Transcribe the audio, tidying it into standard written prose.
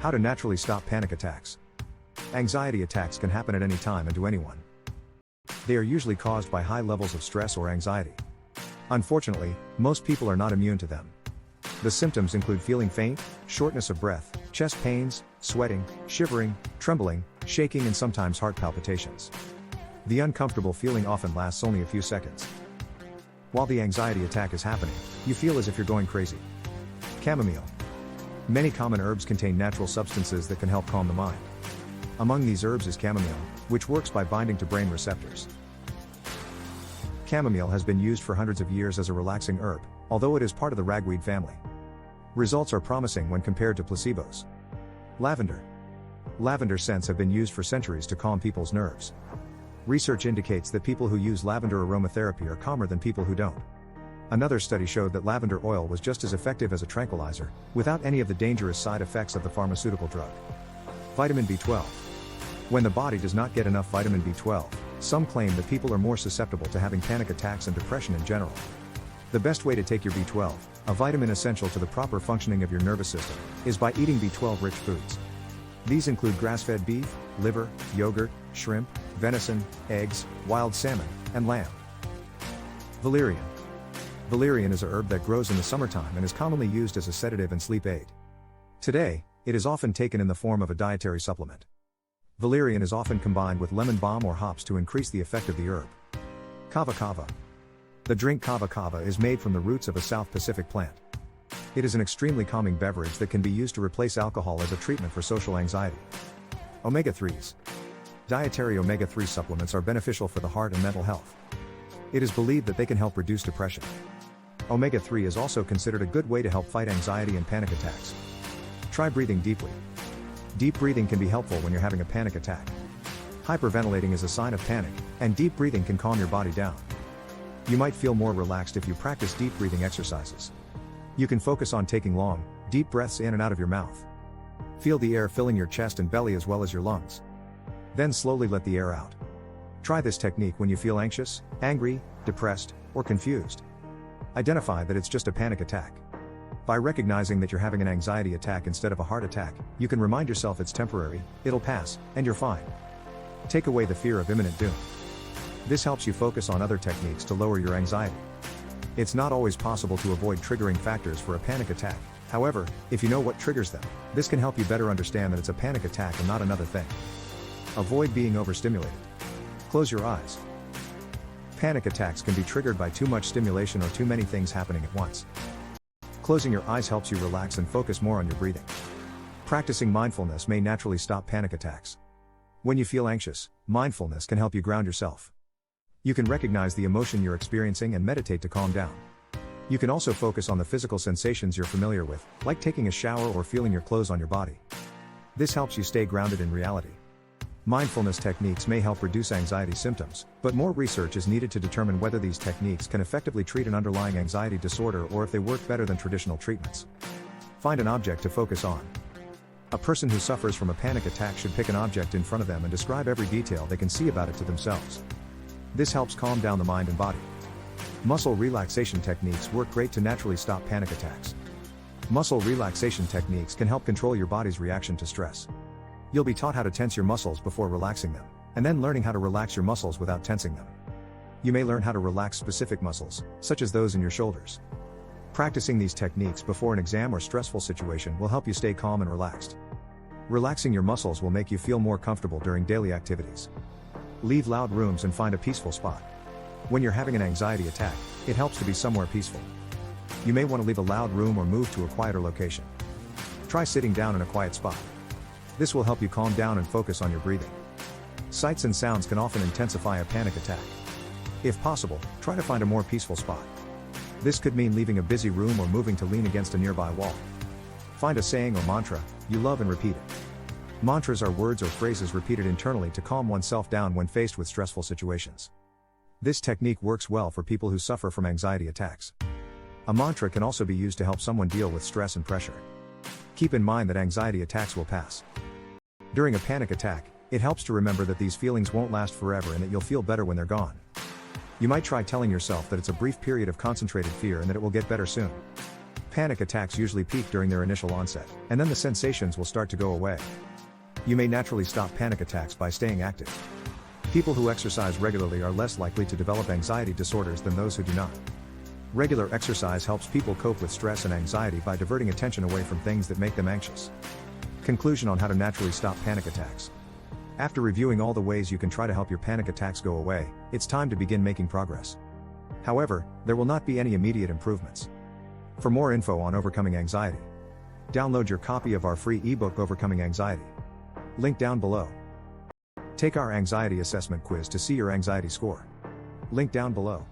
How to naturally stop panic attacks. Anxiety attacks can happen at any time and to anyone. They are usually caused by high levels of stress or anxiety. Unfortunately, most people are not immune to them. The symptoms include feeling faint, shortness of breath, chest pains, sweating, shivering, trembling, shaking, and sometimes heart palpitations. The uncomfortable feeling often lasts only a few seconds. While the anxiety attack is happening, you feel as if you're going crazy. Chamomile. Many common herbs contain natural substances that can help calm the mind. Among these herbs is chamomile, which works by binding to brain receptors. Chamomile has been used for hundreds of years as a relaxing herb, although it is part of the ragweed family. Results are promising when compared to placebos. Lavender. Lavender scents have been used for centuries to calm people's nerves. Research indicates that people who use lavender aromatherapy are calmer than people who don't. Another study showed that lavender oil was just as effective as a tranquilizer, without any of the dangerous side effects of the pharmaceutical drug. Vitamin B12. When the body does not get enough vitamin B12, some claim that people are more susceptible to having panic attacks and depression in general. The best way to take your B12, a vitamin essential to the proper functioning of your nervous system, is by eating B12-rich foods. These include grass-fed beef, liver, yogurt, shrimp, venison, eggs, wild salmon, and lamb. Valerian. Valerian is a herb that grows in the summertime and is commonly used as a sedative and sleep aid. Today, it is often taken in the form of a dietary supplement. Valerian is often combined with lemon balm or hops to increase the effect of the herb. Kava kava. The drink kava kava is made from the roots of a South Pacific plant. It is an extremely calming beverage that can be used to replace alcohol as a treatment for social anxiety. Omega-3s. Dietary omega-3 supplements are beneficial for the heart and mental health. It is believed that they can help reduce depression. Omega-3 is also considered a good way to help fight anxiety and panic attacks. Try breathing deeply. Deep breathing can be helpful when you're having a panic attack. Hyperventilating is a sign of panic, and deep breathing can calm your body down. You might feel more relaxed if you practice deep breathing exercises. You can focus on taking long, deep breaths in and out of your mouth. Feel the air filling your chest and belly as well as your lungs. Then slowly let the air out. Try this technique when you feel anxious, angry, depressed, or confused. Identify that it's just a panic attack. By recognizing that you're having an anxiety attack instead of a heart attack, you can remind yourself it's temporary, it'll pass, and you're fine. Take away the fear of imminent doom. This helps you focus on other techniques to lower your anxiety. It's not always possible to avoid triggering factors for a panic attack. However, if you know what triggers them, this can help you better understand that it's a panic attack and not another thing. Avoid being overstimulated. Close your eyes. Panic attacks can be triggered by too much stimulation or too many things happening at once. Closing your eyes helps you relax and focus more on your breathing. Practicing mindfulness may naturally stop panic attacks. When you feel anxious, mindfulness can help you ground yourself. You can recognize the emotion you're experiencing and meditate to calm down. You can also focus on the physical sensations you're familiar with, like taking a shower or feeling your clothes on your body. This helps you stay grounded in reality. Mindfulness techniques may help reduce anxiety symptoms, but more research is needed to determine whether these techniques can effectively treat an underlying anxiety disorder or if they work better than traditional treatments. Find an object to focus on. A person who suffers from a panic attack should pick an object in front of them and describe every detail they can see about it to themselves. This helps calm down the mind and body. Muscle relaxation techniques work great to naturally stop panic attacks. Muscle relaxation techniques can help control your body's reaction to stress. You'll be taught how to tense your muscles before relaxing them, and then learning how to relax your muscles without tensing them. You may learn how to relax specific muscles, such as those in your shoulders. Practicing these techniques before an exam or stressful situation will help you stay calm and relaxed. Relaxing your muscles will make you feel more comfortable during daily activities. Leave loud rooms and find a peaceful spot. When you're having an anxiety attack, it helps to be somewhere peaceful. You may want to leave a loud room or move to a quieter location. Try sitting down in a quiet spot. This will help you calm down and focus on your breathing. Sights and sounds can often intensify a panic attack. If possible, try to find a more peaceful spot. This could mean leaving a busy room or moving to lean against a nearby wall. Find a saying or mantra you love and repeat it. Mantras are words or phrases repeated internally to calm oneself down when faced with stressful situations. This technique works well for people who suffer from anxiety attacks. A mantra can also be used to help someone deal with stress and pressure. Keep in mind that anxiety attacks will pass. During a panic attack, it helps to remember that these feelings won't last forever and that you'll feel better when they're gone. You might try telling yourself that it's a brief period of concentrated fear and that it will get better soon. Panic attacks usually peak during their initial onset, and then the sensations will start to go away. You may naturally stop panic attacks by staying active. People who exercise regularly are less likely to develop anxiety disorders than those who do not. Regular exercise helps people cope with stress and anxiety by diverting attention away from things that make them anxious. Conclusion on how to naturally stop panic attacks. After reviewing all the ways you can try to help your panic attacks go away, it's time to begin making progress. However, there will not be any immediate improvements. For more info on overcoming anxiety, download your copy of our free ebook Overcoming Anxiety. Link down below. Take our anxiety assessment quiz to see your anxiety score. Link down below.